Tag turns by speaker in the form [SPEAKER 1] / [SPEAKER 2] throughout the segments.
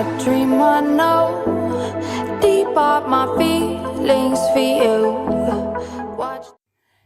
[SPEAKER 1] a dream I know. Deep up my feelings for you. Watch.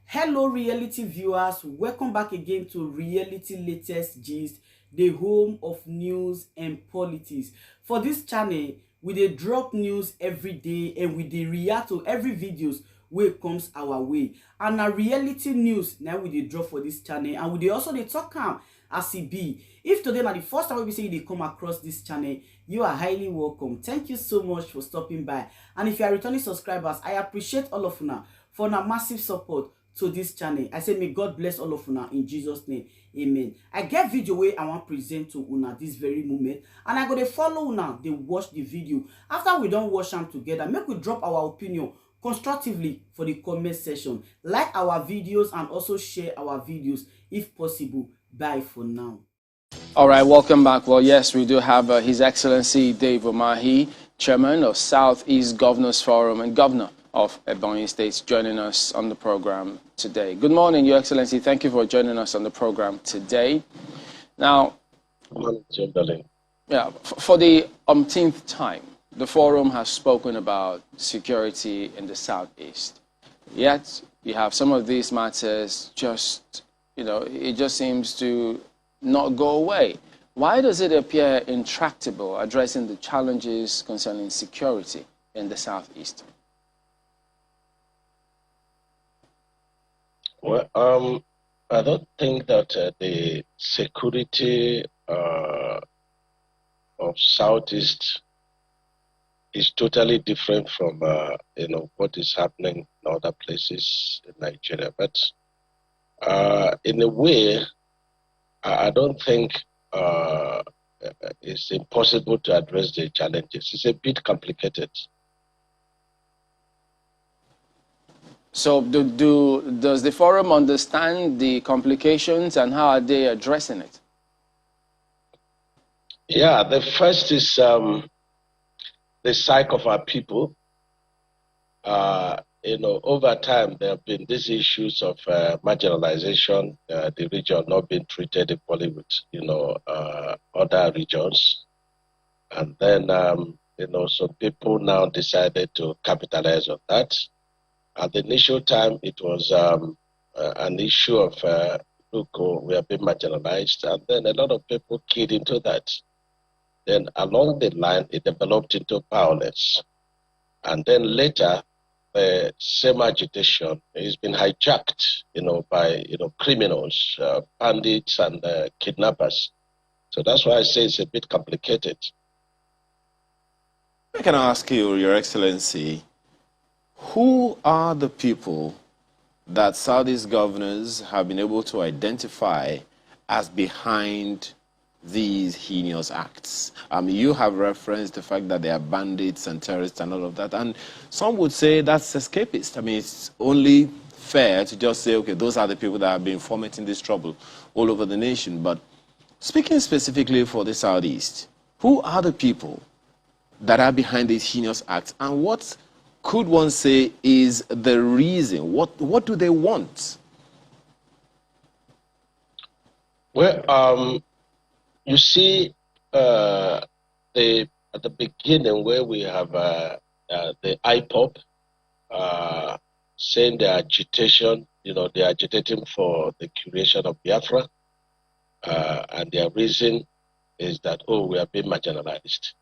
[SPEAKER 2] Hello reality viewers, welcome back again to Reality Latest Gist, the home of news and politics. For this channel, we dey drop news every day and we dey react to every videos wey comes our way. And na reality news now we dey drop for this channel, and we dey also dey talk am as e be. If today na the first time we say you dey come across this channel, you are highly welcome. Thank you so much for stopping by. And if you are returning subscribers, I appreciate all of una for una massive support to this channel. I say may God bless all of una in Jesus name. Amen. I get video wey I want present to una this very moment, and I go dey follow una dey watch the video. After we don watch am together, make we drop our opinion constructively for the comment section. Like our videos and also share our videos if possible. Bye for now.
[SPEAKER 3] All right, welcome back. Well, yes, we do have His Excellency Dave Umahi, Chairman of Southeast Governors Forum and Governor of Ebonyi State, joining us on the program today. Good morning, Your Excellency. Thank you for joining us on the program today. Now, yeah, for the umpteenth time, the forum has spoken about security in the Southeast. Yet, you have some of these matters just, it just seems to not go away. Why does it appear intractable addressing the challenges concerning security in the Southeast?
[SPEAKER 4] Well, I don't think that the security of Southeast is totally different from what is happening in other places in Nigeria. But in a way, I don't think it's impossible to address the challenges. It's a bit complicated.
[SPEAKER 3] So does the forum understand the complications, and how are they addressing it?
[SPEAKER 4] Yeah, the first is the psyche of our people. Over time, there have been these issues of marginalization, the region not being treated equally with, other regions. And then, some people now decided to capitalize on that. At the initial time, it was an issue of, we have been marginalized, and then a lot of people keyed into that. Then along the line, it developed into violence. And then later, the same agitation has been hijacked, by, criminals, bandits, and kidnappers. So that's why I say it's a bit complicated.
[SPEAKER 5] I can ask you, Your Excellency, who are the people that Southeast governors have been able to identify as behind these heinous acts? You have referenced the fact that they are bandits and terrorists and all of that, and some would say that's escapist. It's only fair to just say, okay, those are the people that have been fomenting this trouble all over the nation. But speaking specifically for the Southeast, who are the people that are behind these heinous acts, and what could one say is the reason? What do they want?
[SPEAKER 4] Well, you see, at the beginning where we have the IPOP saying the agitation, they're agitating for the creation of Biafra, and their reason is that, we are being marginalized.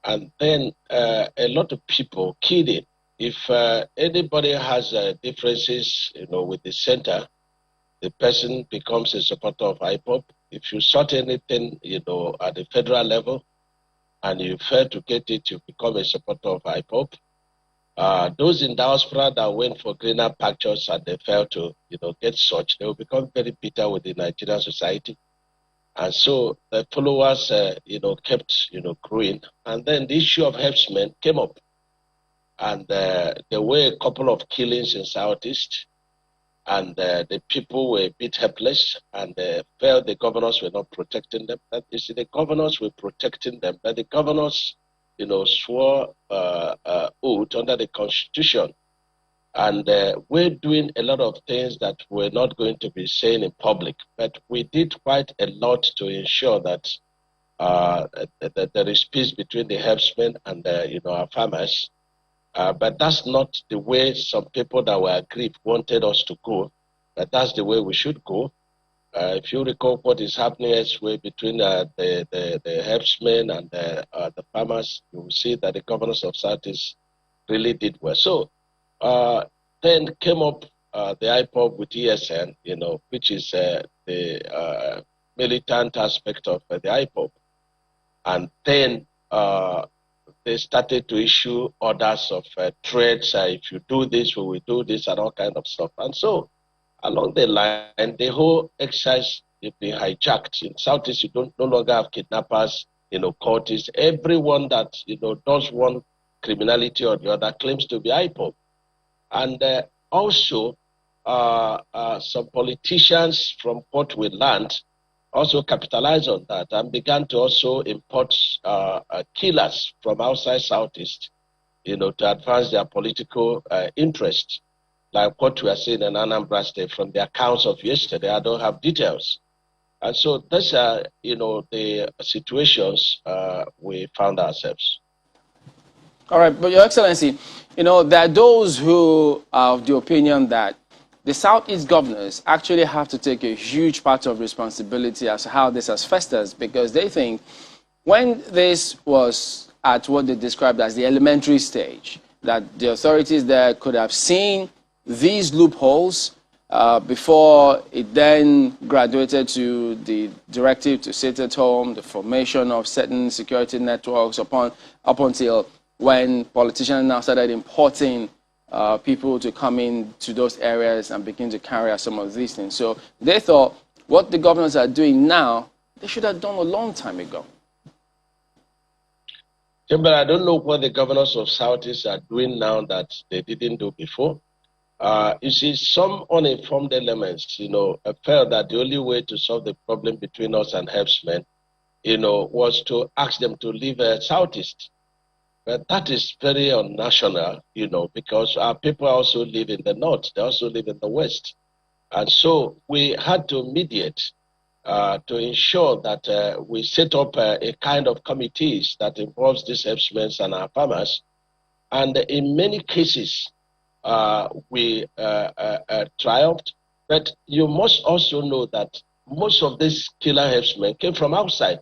[SPEAKER 4] And then a lot of people keyed in. If anybody has differences, with the center, the person becomes a supporter of IPOP. If you sort anything, at the federal level, and you fail to get it, you become a supporter of IPOP. Those in diaspora that went for greener pastures and they failed to, get such, they will become very bitter with the Nigerian society. And so the followers, kept, growing. And then the issue of herdsmen came up. And there were a couple of killings in Southeast. And the people were a bit helpless, and felt the governors were not protecting them. But you see, the governors were protecting them, but the governors, swore oath under the Constitution. And we're doing a lot of things that we're not going to be saying in public, but we did quite a lot to ensure that there is peace between the herdsmen and our farmers. But that's not the way some people that were aggrieved wanted us to go. But that's the way we should go. If you recall what is happening elsewhere between the herdsmen and the farmers, you will see that the governors of Southeast really did well. So then came up the IPOB with ESN, which is the militant aspect of the IPOB. And then they started to issue orders of threats. If you do this, we will do this, and all kind of stuff. And so along the line, the whole exercise is being hijacked. In Southeast, you no longer have kidnappers, cultists. Everyone that does one criminality or the other claims to be IPOB. And also, some politicians, from what we learned, also capitalized on that and began to also import killers from outside Southeast, to advance their political interest, like what we are seeing in Anambra State from the accounts of yesterday. I don't have details. And so these are, the situations we found ourselves.
[SPEAKER 3] All right, but Your Excellency, there are those who are of the opinion that the Southeast governors actually have to take a huge part of responsibility as to how this has festered, because they think when this was at what they described as the elementary stage, that the authorities there could have seen these loopholes before it then graduated to the directive to sit at home, the formation of certain security networks up until when politicians now started importing people to come into those areas and begin to carry out some of these things. So they thought what the governors are doing now, they should have done a long time ago.
[SPEAKER 4] Yeah, but I don't know what the governors of Southeast are doing now that they didn't do before. You see, some uninformed elements, felt that the only way to solve the problem between us and herdsmen, was to ask them to leave Southeast. But that is very unnational, because our people also live in the north, they also live in the west. And so we had to mediate to ensure that we set up a kind of committees that involves these herdsmen and our farmers. And in many cases, we triumphed. But you must also know that most of these killer herdsmen came from outside.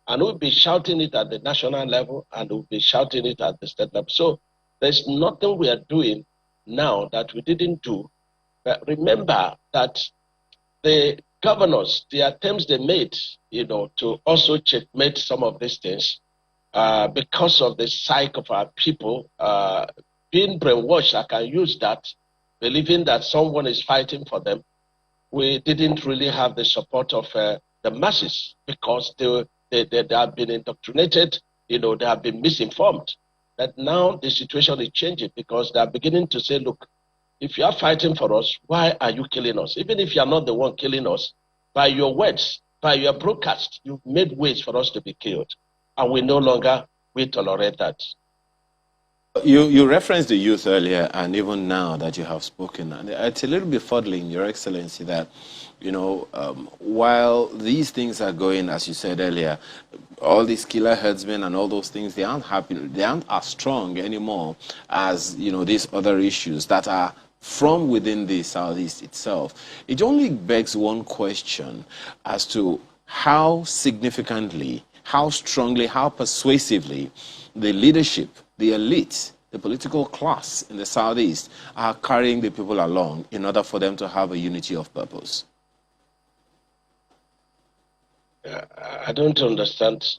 [SPEAKER 4] And we'll be shouting it at the national level, and we'll be shouting it at the state level. So there's nothing we are doing now that we didn't do. But remember that the governors, the attempts they made, to also checkmate some of these things, because of the psyche of our people, being brainwashed, I can use that, believing that someone is fighting for them, we didn't really have the support of the masses, because they have been indoctrinated, they have been misinformed. But now the situation is changing, because they are beginning to say, look, if you are fighting for us, why are you killing us? Even if you are not the one killing us, by your words, by your broadcast, you've made ways for us to be killed. And we no longer will tolerate that.
[SPEAKER 5] You referenced the youth earlier, and even now that you have spoken, and it's a little bit fuddling, Your Excellency, that while these things are going, as you said earlier, all these killer herdsmen and all those things, they aren't happy, they aren't as strong anymore as these other issues that are from within the Southeast itself. It only begs one question as to how significantly, how strongly, how persuasively the leadership, the elite, the political class in the Southeast are carrying the people along in order for them to have a unity of purpose.
[SPEAKER 4] I don't understand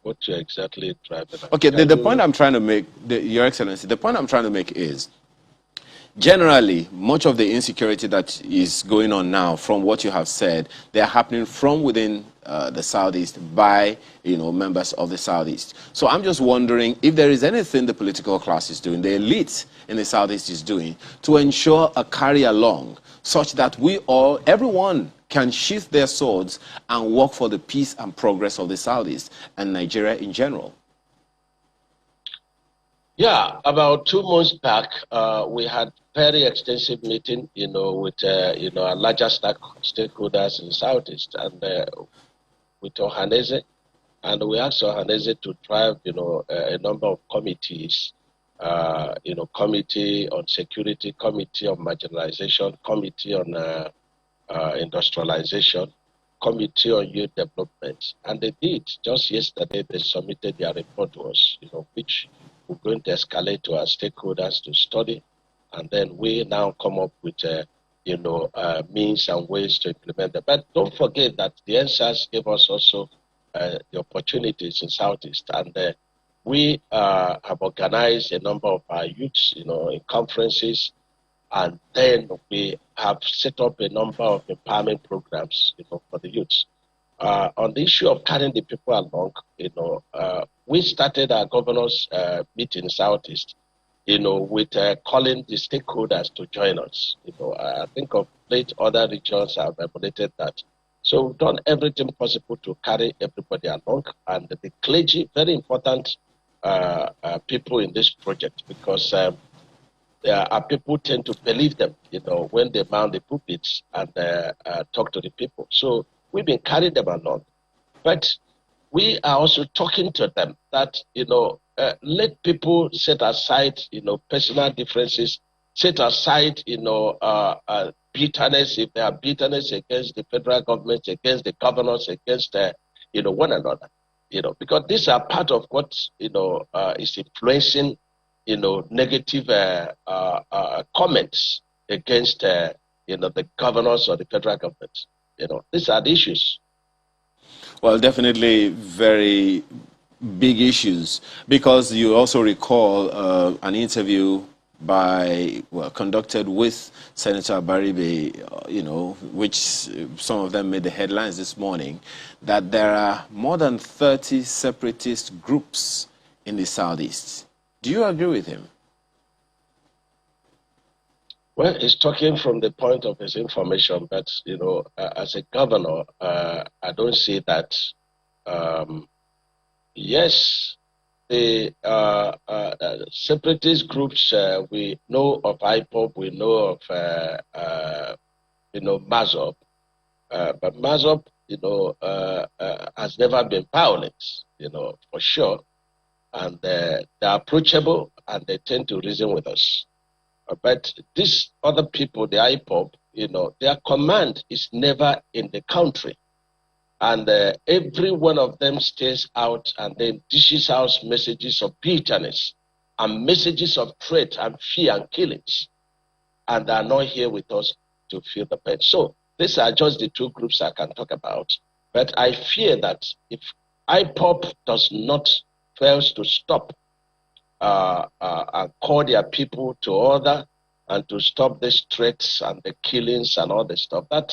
[SPEAKER 4] what you're exactly driving at.
[SPEAKER 5] Okay, the point I'm trying to make, Your Excellency, the point I'm trying to make is, generally, much of the insecurity that is going on now, from what you have said, they are happening from within the Southeast by members of the Southeast. So I'm just wondering if there is anything the political class is doing, the elite in the Southeast is doing, to ensure a carry along, such that everyone can sheath their swords and work for the peace and progress of the Southeast and Nigeria in general.
[SPEAKER 4] Yeah, about 2 months back, we had very extensive meeting, with our larger stakeholders in Southeast, and with Ohanese, and we asked Ohanese to drive, a number of committees, committee on security, committee on marginalization, committee on industrialization, committee on youth development. And they did. Just yesterday, they submitted their report to us, which we're going to escalate to our stakeholders to study. And then we now come up with, means and ways to implement them. But don't forget that the NSAS gave us also the opportunities in Southeast. And we have organized a number of our youths, in conferences. And then we have set up a number of empowerment programs, for the youths. On the issue of carrying the people along, we started our governors' meeting in Southeast, with calling the stakeholders to join us. I think of late other regions have emulated that. So we've done everything possible to carry everybody along, and the clergy, very important people in this project, because our people tend to believe them, when they mount the pulpits and talk to the people. So we've been carrying them along. But we are also talking to them that, let people set aside, personal differences, set aside, bitterness, if there are bitterness against the federal government, against the governors, against, one another, because these are part of what, is influencing negative comments against, the governors or the federal government. These are the issues.
[SPEAKER 5] Well, definitely very big issues, because you also recall an interview conducted with Senator Baribe, which some of them made the headlines this morning, that there are more than 30 separatist groups in the Southeast. Do you agree with him?
[SPEAKER 4] Well, he's talking from the point of his information, but, as a governor, I don't see that. Yes, the separatist groups, we know of IPOP, we know of, MAZOP, but MAZOP, has never been violent, for sure. And they're approachable, and they tend to reason with us. But these other people, the IPOP, their command is never in the country. And every one of them stays out and then dishes out messages of bitterness and messages of threat and fear and killings. And they are not here with us to feel the pain. So these are just the two groups I can talk about. But I fear that if IPOP does not fails to stop and call their people to order and to stop these threats and the killings and all this stuff, that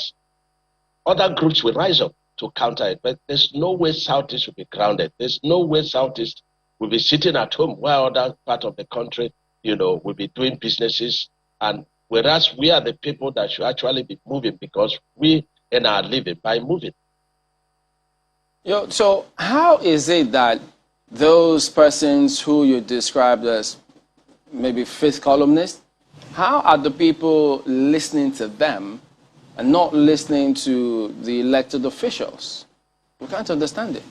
[SPEAKER 4] other groups will rise up to counter it. But there's no way Southeast will be grounded. There's no way Southeast will be sitting at home while other part of the country, will be doing businesses. And whereas we are the people that should actually be moving, because we earn our living by moving.
[SPEAKER 3] So how is it that those persons who you described as maybe fifth columnists, how are the people listening to them and not listening to the elected officials? We can't understand it.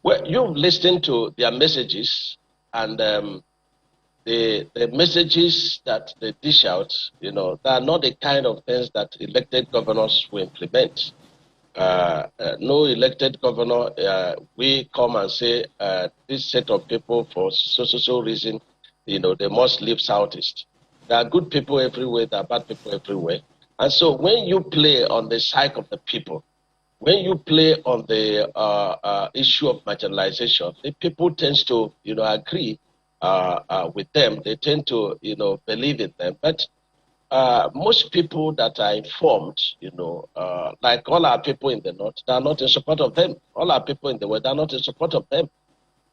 [SPEAKER 4] Well, you've listened to their messages, and the messages that they dish out, they are not the kind of things that elected governors will implement. No elected governor, we come and say, this set of people for so reason, they must leave Southeast. There are good people everywhere, there are bad people everywhere. And so when you play on the side of the people, when you play on the issue of marginalization, the people tend to, agree with them. They tend to, believe in them. But most people that are informed, like all our people in the North, they are not in support of them. All our people in the West are not in support of them.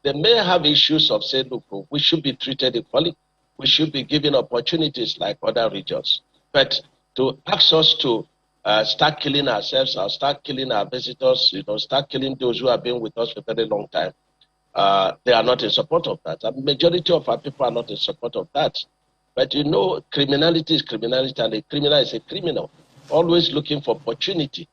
[SPEAKER 4] They may have issues of saying, look, we should be treated equally. We should be given opportunities like other regions. But to ask us to start killing ourselves or start killing our visitors, start killing those who have been with us for a very long time, they are not in support of that. The majority of our people are not in support of that. But criminality is criminality, and a criminal is a criminal, always looking for opportunity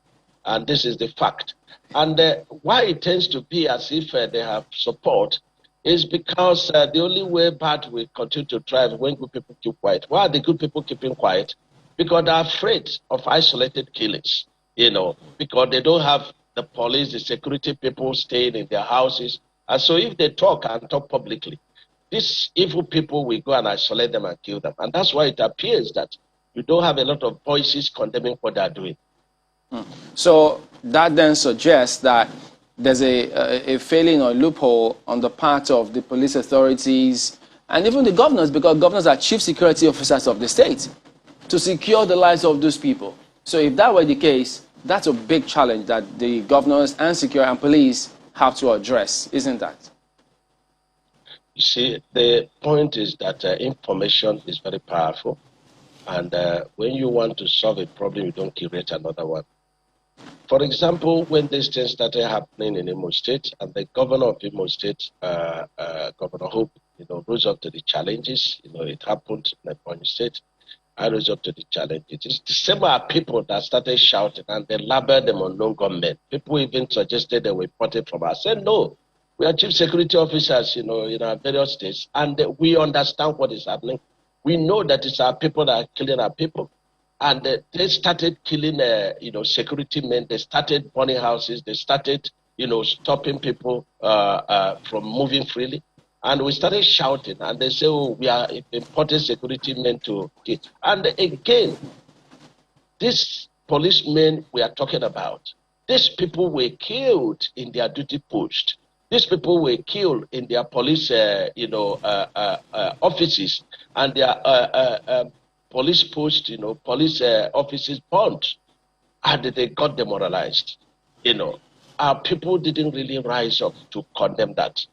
[SPEAKER 4] And this is the fact. And why it tends to be as if they have support is because the only way bad will continue to thrive when good people keep quiet. Why are the good people keeping quiet? Because they're afraid of isolated killings, because they don't have the police, the security people staying in their houses. And so if they talk and talk publicly, these evil people will go and isolate them and kill them. And that's why it appears that you don't have a lot of voices condemning what they're doing.
[SPEAKER 3] So that then suggests that there's a failing or loophole on the part of the police authorities and even the governors, because governors are chief security officers of the state, to secure the lives of those people. So if that were the case, that's a big challenge that the governors and security and police have to address, isn't that?
[SPEAKER 4] You see, the point is that information is very powerful. And when you want to solve a problem, you don't create another one. For example, when this thing started happening in Imo State, and the governor of Imo State, Governor Hope, rose up to the challenges. It happened in Ebonyi State. I rose up to the challenge. It is the same people that started shouting, and they labeled them unknown gunmen. People even suggested they were reported from us. I said, no, we are chief security officers, in our various states, and we understand what is happening. We know that it's our people that are killing our people. And they started killing, security men. They started burning houses. They started, stopping people from moving freely. And we started shouting. And they say, oh, we are importing security men to kill. And again, these policemen we are talking about, these people were killed in their duty post. These people were killed in their police, offices and their police posts, police offices burned, and they got demoralized. Our people didn't really rise up to condemn that.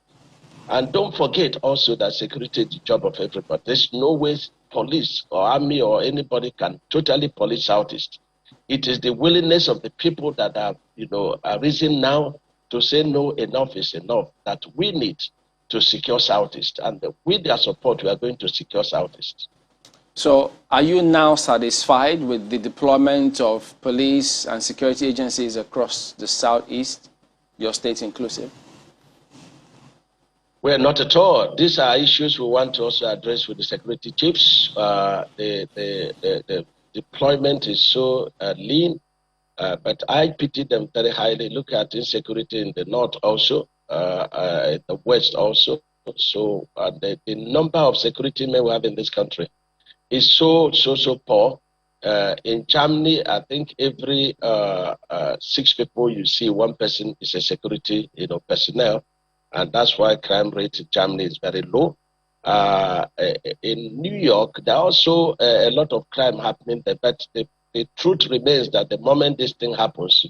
[SPEAKER 4] And don't forget also that security is the job of everybody. There's no way police or army or anybody can totally police Southeast. It is the willingness of the people that are risen now to say no, enough is enough, that we need to secure Southeast. And with their support, we are going to secure Southeast.
[SPEAKER 3] So are you now satisfied with the deployment of police and security agencies across the Southeast, your state inclusive?
[SPEAKER 4] Well, not at all. These are issues we want to also address with the security chiefs. The deployment is so lean, but I pity them very highly. Look at insecurity in the north also, in the west also. So the number of security men we have in this country is so poor. In Germany, I think every 6 people you see, 1 person is a security personnel. And that's why crime rate in Germany is very low. In New York, there are also a lot of crime happening there, but the truth remains that the moment this thing happens,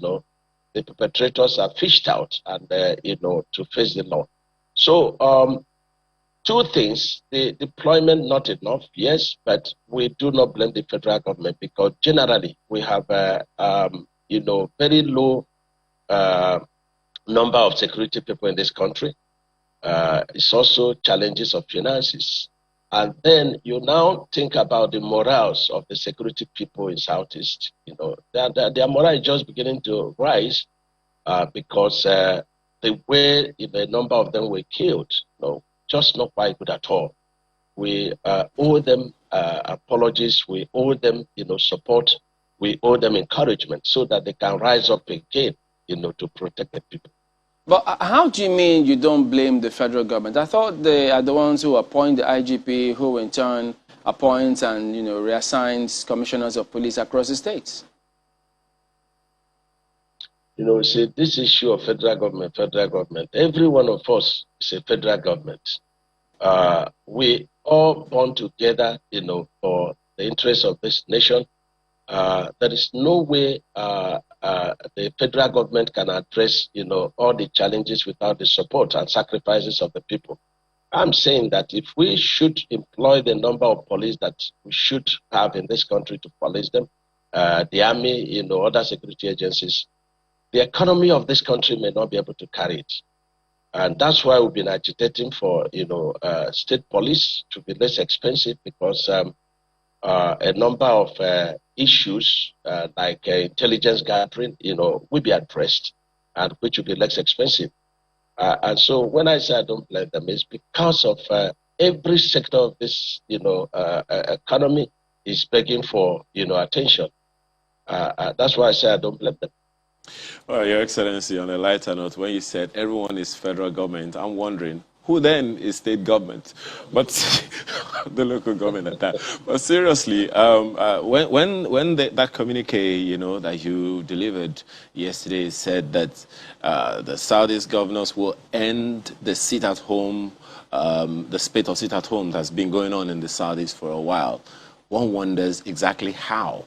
[SPEAKER 4] the perpetrators are fished out and, to face the law. So, 2 things: the deployment not enough, yes, but we do not blame the federal government because generally we have, very low number of security people in this country. It's also challenges of finances. And then you now think about the morals of the security people in Southeast. Their morale is just beginning to rise because the way the number of them were killed, just not quite good at all. We owe them apologies. We owe them, support. We owe them encouragement so that they can rise up again, to protect the people.
[SPEAKER 3] But how do you mean you don't blame the federal government? I thought they are the ones who appoint the IGP, who in turn appoints and reassigns commissioners of police across the states.
[SPEAKER 4] See, this issue of federal government, every one of us is a federal government. We all born together, for the interest of this nation. There is no way the federal government can address, all the challenges without the support and sacrifices of the people. I'm saying that if we should employ the number of police that we should have in this country to police them, the army, other security agencies, the economy of this country may not be able to carry it. And that's why we've been agitating for, state police to be less expensive because a number of issues like intelligence gathering, will be addressed, and which will be less expensive. And so when I say I don't blame them, it's because of every sector of this, economy is begging for, attention. That's why I say I don't blame them.
[SPEAKER 5] Well, Your Excellency, on a lighter note, when you said everyone is federal government, I'm wondering, who then is state government? But the local government at that. But seriously, when that communique, that you delivered yesterday said that the Southeast governors will end the sit-at-home, the spate of sit-at-home that's been going on in the Southeast for a while, one wonders exactly how.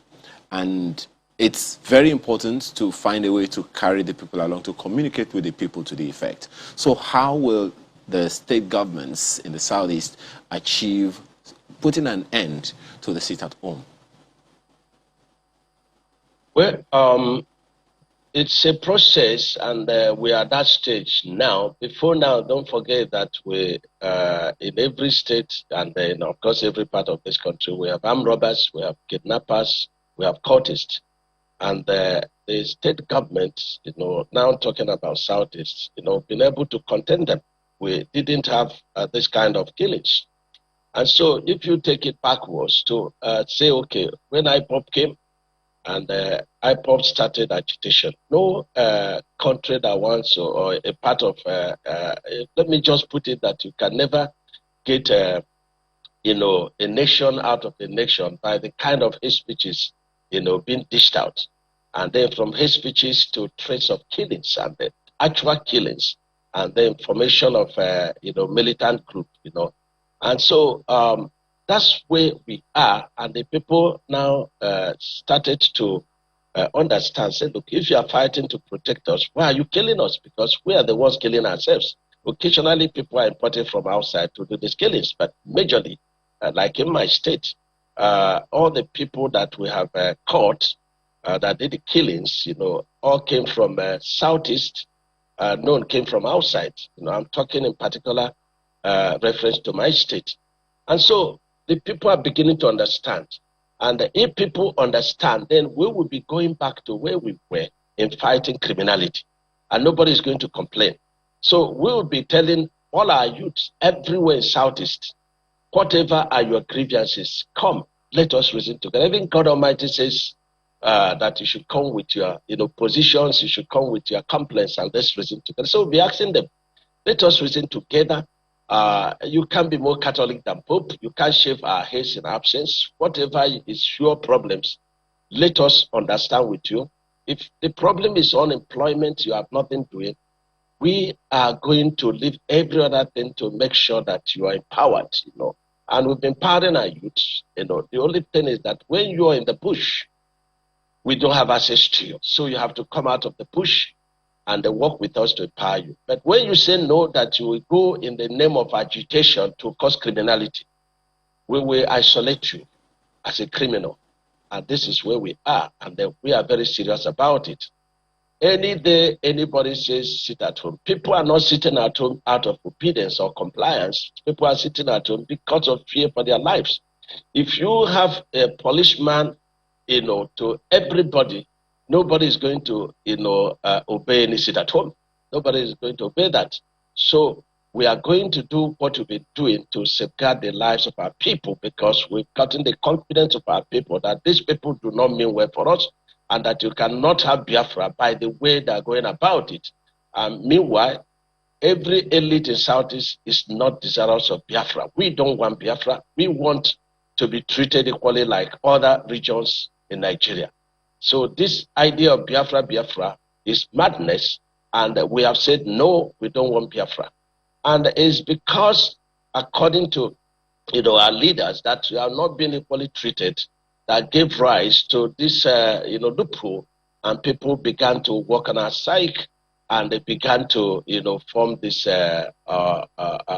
[SPEAKER 5] And it's very important to find a way to carry the people along, to communicate with the people to the effect. So how will the state governments in the Southeast achieve putting an end to the sit-at-home?
[SPEAKER 4] Well, it's a process, and we are at that stage now. Before now, don't forget that we, in every state, and then, of course, every part of this country, we have armed robbers, we have kidnappers, we have cultists. And the state government, now talking about Southeast, been able to contain them. We didn't have this kind of killings. And so if you take it backwards to say, okay, when IPOP came and IPOP started agitation, no country that wants or a part of, let me just put it that you can never get, a nation out of a nation by the kind of hate speeches being dished out. And then from hate speeches to threats of killings and the actual killings and the information of, militant group, And so that's where we are. And the people now started to understand, say, look, if you are fighting to protect us, why are you killing us? Because we are the ones killing ourselves. Occasionally, people are imported from outside to do these killings, but majorly, like in my state, all the people that we have caught that did the killings, all came from Southeast. None came from outside. I'm talking in particular reference to my state. And so the people are beginning to understand. And if people understand, then we will be going back to where we were in fighting criminality. And nobody is going to complain. So we will be telling all our youths everywhere in Southeast, whatever are your grievances, come, let us reason together. Even God Almighty says that you should come with your positions, you should come with your complaints, and let's reason together. So we'll be asking them, let us reason together. You can't be more Catholic than Pope. You can't shave our heads in absence. Whatever is your problems, let us understand with you. If the problem is unemployment, you have nothing doing, we are going to leave every other thing to make sure that you are empowered, And we've been empowering our youth. The only thing is that when you are in the bush, we don't have access to you. So you have to come out of the bush and work with us to empower you. But when you say no, that you will go in the name of agitation to cause criminality, we will isolate you as a criminal. And this is where we are. And we are very serious about it. Any day anybody says sit at home, people are not sitting at home out of obedience or compliance. People are sitting at home because of fear for their lives. If you have a policeman, to everybody, nobody is going to, obey any sit at home. Nobody is going to obey that. So we are going to do what we've been doing to safeguard the lives of our people, because we've gotten the confidence of our people that these people do not mean well for us, and that you cannot have Biafra by the way they're going about it. Meanwhile, every elite in Southeast is not desirous of Biafra. We don't want Biafra. We want to be treated equally like other regions in Nigeria. So this idea of Biafra is madness, and we have said, no, we don't want Biafra. And it's because, according to our leaders, that we are not being equally treated, that gave rise to this loophole, and people began to work on our psyche, and they began to form these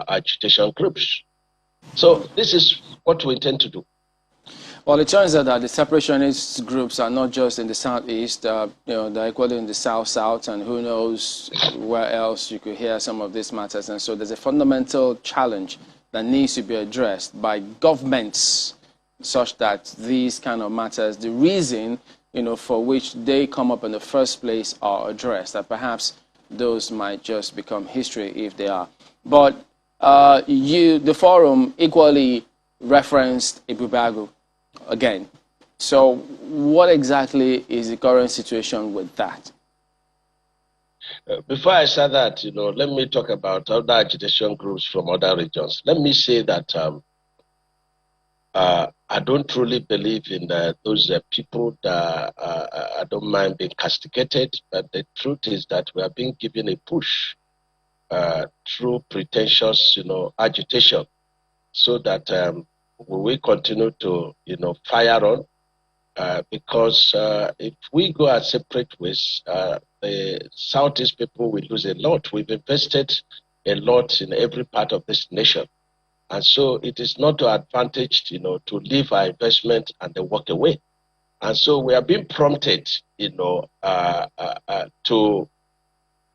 [SPEAKER 4] agitation groups. So this is what we intend to do.
[SPEAKER 3] Well, it turns out that the separationist groups are not just in the Southeast, they're equally in the South, and who knows where else you could hear some of these matters. And so there's a fundamental challenge that needs to be addressed by governments such that these kind of matters, the reason, for which they come up in the first place are addressed, that perhaps those might just become history if they are. But the forum equally referenced Ibubago again. So what exactly is the current situation with that?
[SPEAKER 4] Before I say that, let me talk about other agitation groups from other regions. Let me say that I don't truly believe in those people that I don't mind being castigated, but the truth is that we are being given a push through pretentious, agitation, so that we will continue to, fire on. Because if we go our separate ways, the Southeast people will lose a lot. We've invested a lot in every part of this nation. And so it is not to advantage, to leave our investment and then walk away. And so we are being prompted, to,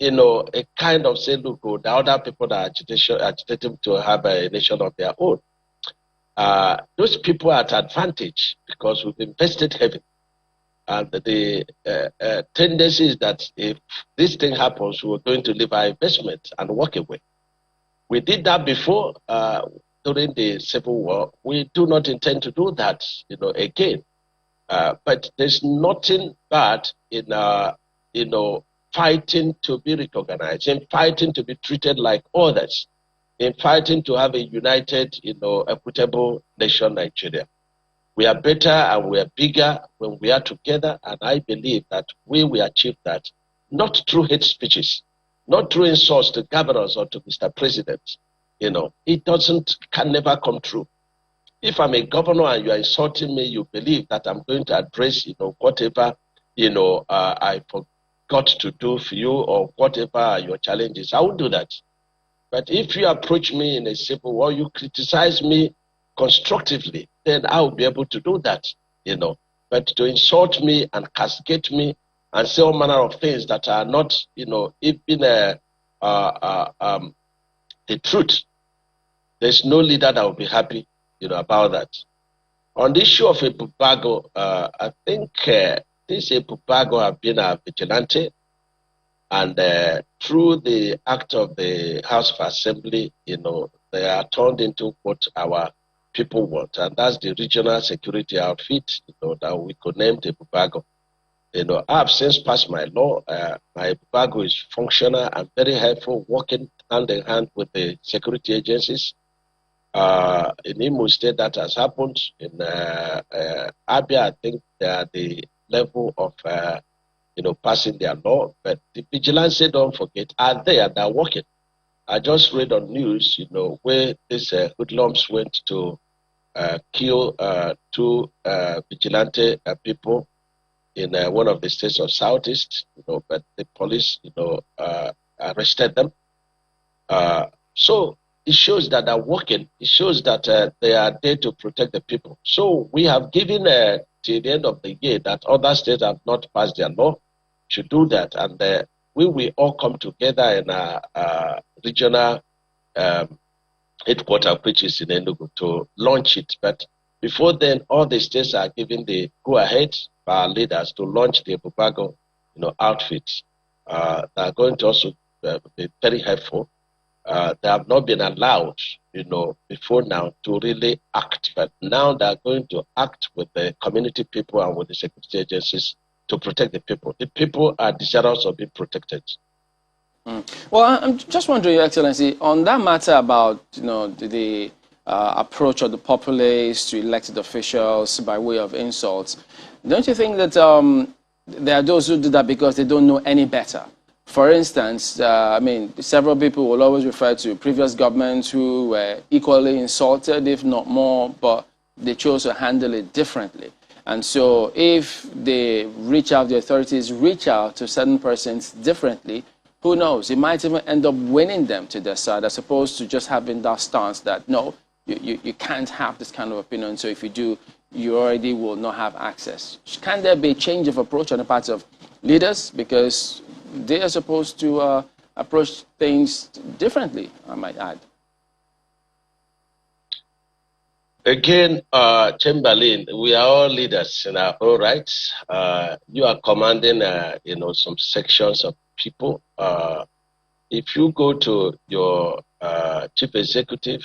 [SPEAKER 4] a kind of say, look, the other people that are agitating to have a nation of their own. Those people are at advantage because we've invested heavily. And the tendency is that if this thing happens, we're going to leave our investment and walk away. We did that before during the Civil War. We do not intend to do that, again. But there's nothing bad in, fighting to be recognized, in fighting to be treated like others, in fighting to have a united, equitable nation, Nigeria. We are better and we are bigger when we are together, and I believe that we will achieve that, not through hate speeches, not through insults to governors or to Mr. President. It can never come true. If I'm a governor and you are insulting me, you believe that I'm going to address, whatever, I forgot to do for you or whatever are your challenges. I will do that. But if you approach me in a simple way, you criticize me constructively, then I will be able to do that, But to insult me and castigate me and say all manner of things that are not, even the truth, there's no leader that will be happy, about that. On the issue of Ibubago, I think this Ibubago have been a vigilante. And through the act of the House of Assembly, they are turned into what our people want. And that's the regional security outfit, that we could name the Ibubago. I have since passed my law. My Ibubago is functional and very helpful, working hand in hand with the security agencies. In Imo State, that has happened. In Abia, I think they are the level of passing their law, but the vigilantes, don't forget, are there, they're working. I just read on news, where these hoodlums went to kill two vigilante people in one of the states of Southeast, but the police, arrested them. So it shows that they're working. It shows that they are there to protect the people. So we have given till the end of the year that other states have not passed their law should do that, and we will all come together in a regional headquarters, which is in Enugu, to launch it. But before then, all the states are giving the go-ahead for our leaders to launch the Ibubago, outfit. They are going to also be very helpful. They have not been allowed, before now to really act, but now they are going to act with the community people and with the security agencies to protect the people. The people are desirous of being protected.
[SPEAKER 3] Well, I'm just wondering, Your Excellency, on that matter about, the approach of the populace to elected officials by way of insults, don't you think that there are those who do that because they don't know any better? For instance, several people will always refer to previous governments who were equally insulted, if not more, but they chose to handle it differently. And so if they the authorities reach out to certain persons differently, who knows, it might even end up winning them to their side, as opposed to just having that stance that, no, you can't have this kind of opinion, so if you do, you already will not have access. Can there be a change of approach on the part of leaders? Because they are supposed to approach things differently, I might add.
[SPEAKER 4] Again, Chamberlain, we are all leaders in our own rights. You are commanding, some sections of people. If you go to your chief executive,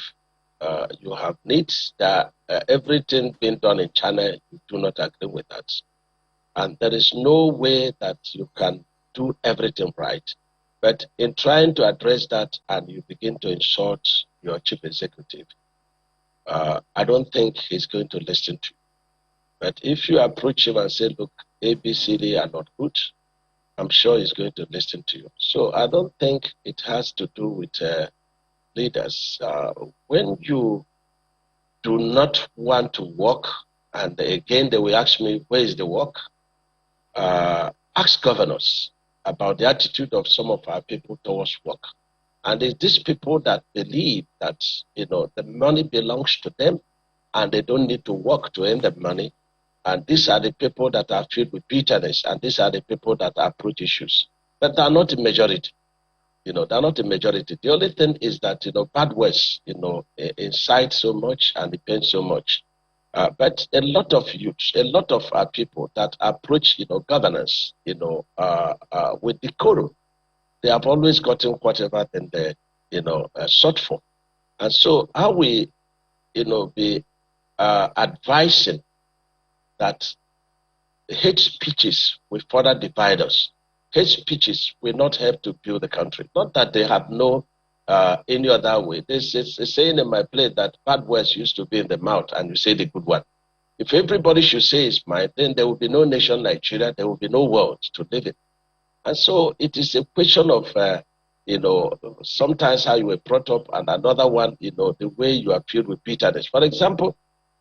[SPEAKER 4] you have needs that everything being done in China, you do not agree with that. And there is no way that you can do everything right. But in trying to address that and you begin to insult your chief executive, I don't think he's going to listen to you. But if you approach him and say, look, A, B, C, D are not good, I'm sure he's going to listen to you. So I don't think it has to do with leaders. When you do not want to work, and again they will ask me, where is the work? Ask governors about the attitude of some of our people towards work. And it's these people that believe that, the money belongs to them and they don't need to work to earn the money. And these are the people that are filled with bitterness, and these are the people that approach issues. But they are not a majority. They're not a majority. The only thing is that, bad words, incite so much and depend so much. But a lot of youths, a lot of people that approach, governance, with decorum, they have always gotten whatever they, sought for. And so how we, be advising that hate speeches will further divide us. Hate speeches will not help to build the country. Not that they have no any other way. There's a saying in my play that bad words used to be in the mouth and you say the good one. If everybody should say his mind, then there will be no nation Nigeria, there will be no world to live in. And so it is a question of, sometimes how you were brought up, and another one, the way you are filled with bitterness. For example,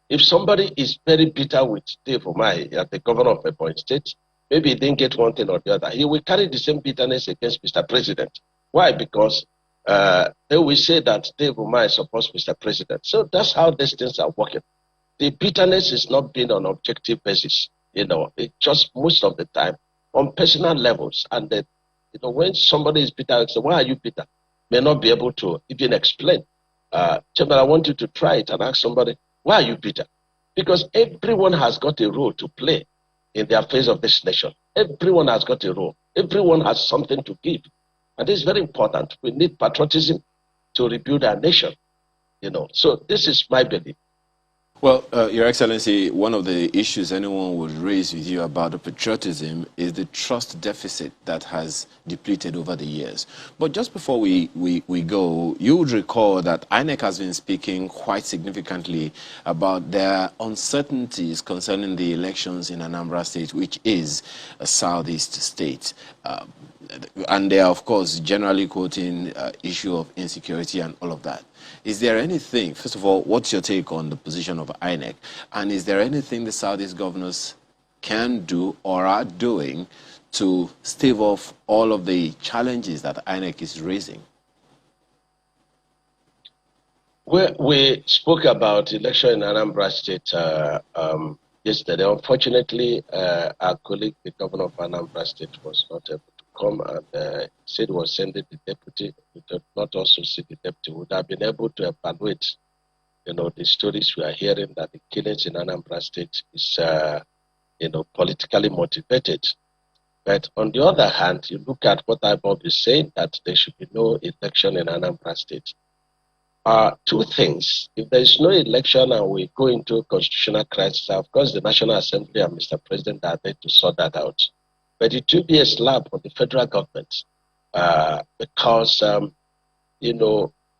[SPEAKER 4] if somebody is very bitter with Stave Umahi, the governor of Ebonyi State, maybe he didn't get one thing or the other, he will carry the same bitterness against Mr. President. Why? Because they will say that Stave Umahi supports Mr. President. So that's how these things are working. The bitterness is not being on objective basis. It just most of the time on personal levels. And that, when somebody is bitter, say, why are you bitter? May not be able to even explain. Chamber, I want you to try it and ask somebody, why are you bitter? Because everyone has got a role to play in the affairs of this nation. Everyone has got a role. Everyone has something to give. And this is very important. We need patriotism to rebuild our nation. So this is my belief.
[SPEAKER 5] Well, Your Excellency, one of the issues anyone would raise with you about the patriotism is the trust deficit that has depleted over the years. But just before we go, you would recall that INEC has been speaking quite significantly about their uncertainties concerning the elections in Anambra State, which is a southeast state. And they are, of course, generally quoting issue of insecurity and all of that. Is there anything, first of all, what's your take on the position of INEC? And is there anything the Southeast governors can do or are doing to stave off all of the challenges that INEC is raising?
[SPEAKER 4] We spoke about election in Anambra State yesterday. Unfortunately, our colleague, the governor of Anambra State, was not able to come and said was sending the deputy. We did not also see the deputy. We would have been able to evaluate, the stories we are hearing that the killings in Anambra State is, politically motivated. But on the other hand, you look at what Bob is saying, that there should be no election in Anambra State. Two things. If there is no election and we go into a constitutional crisis, of course, the National Assembly and Mr. President are there to sort that out. But it will be a slap on the federal government because,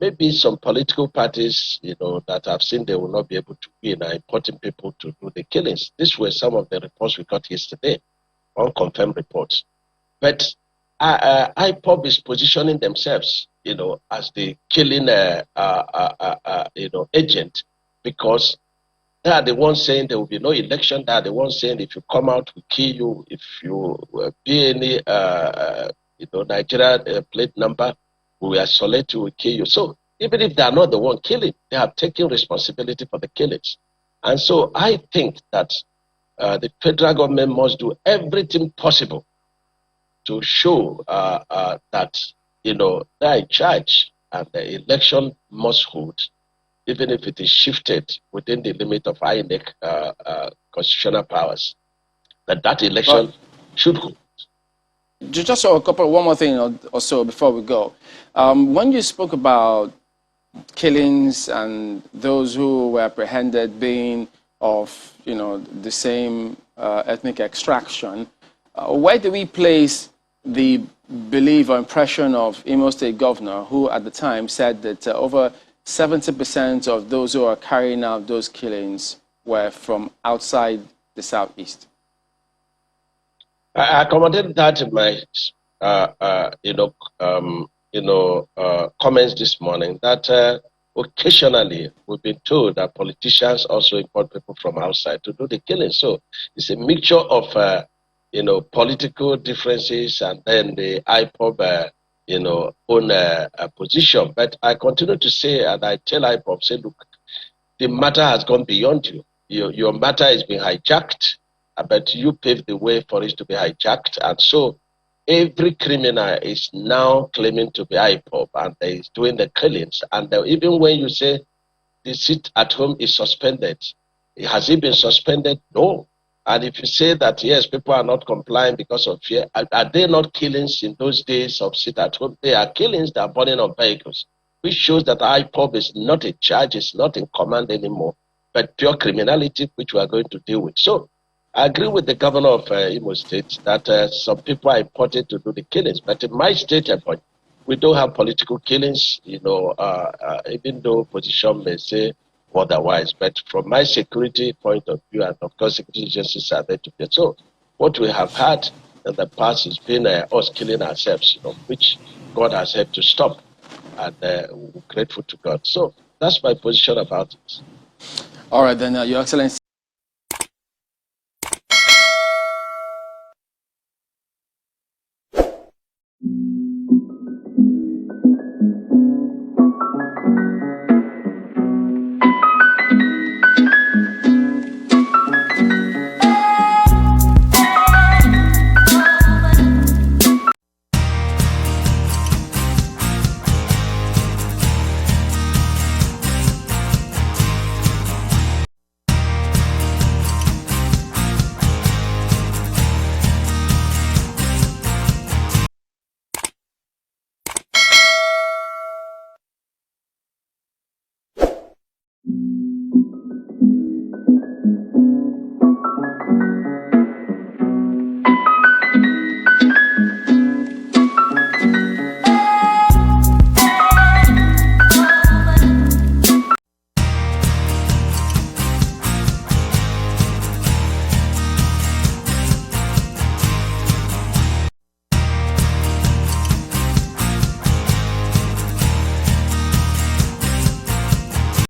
[SPEAKER 4] maybe some political parties, that have seen they will not be able to win are importing people to do the killings. These were some of the reports we got yesterday, unconfirmed reports. But IPOB is positioning themselves, as the killing, agent, because they are the ones saying there will be no election. They are the ones saying if you come out, we kill you. If you be any, Nigeria plate number, we will isolate you, we kill you. So even if they are not the one killing, they have taken responsibility for the killings. And so I think that the federal government must do everything possible to show that, they are in charge and the election must hold. even if it is shifted within the limit of INEC constitutional powers, that election should hold.
[SPEAKER 3] Just one more thing or so before we go. When you spoke about killings and those who were apprehended being of, the same ethnic extraction, where do we place the belief or impression of Imo State Governor, who at the time said that over 70% of those who are carrying out those killings were from outside the Southeast?
[SPEAKER 4] I accommodated that in my, comments this morning. That occasionally we've been told that politicians also import people from outside to do the killing. So it's a mixture of, political differences and then the IPOB, own position. But I continue to say, and I tell IPOB, say, look, the matter has gone beyond you. Your matter is being hijacked, but you paved the way for it to be hijacked. And so every criminal is now claiming to be IPOB and they is doing the killings. And even when you say the sit at home is suspended, has it been suspended? No. And if you say that, yes, people are not complying because of fear, are they not killings in those days of sit at home? They are killings that are burning of vehicles, which shows that IPOB is not in charge, is not in command anymore, but pure criminality, which we are going to deal with. So I agree with the governor of Imo State that some people are imported to do the killings. But in my state, we don't have political killings, even though opposition may say otherwise. But from my security point of view, and of course, security agencies are there to get. So what we have had in the past has been us killing ourselves, which God has helped to stop. And we're grateful to God. So that's my position about it.
[SPEAKER 3] All right, then, Your Excellency.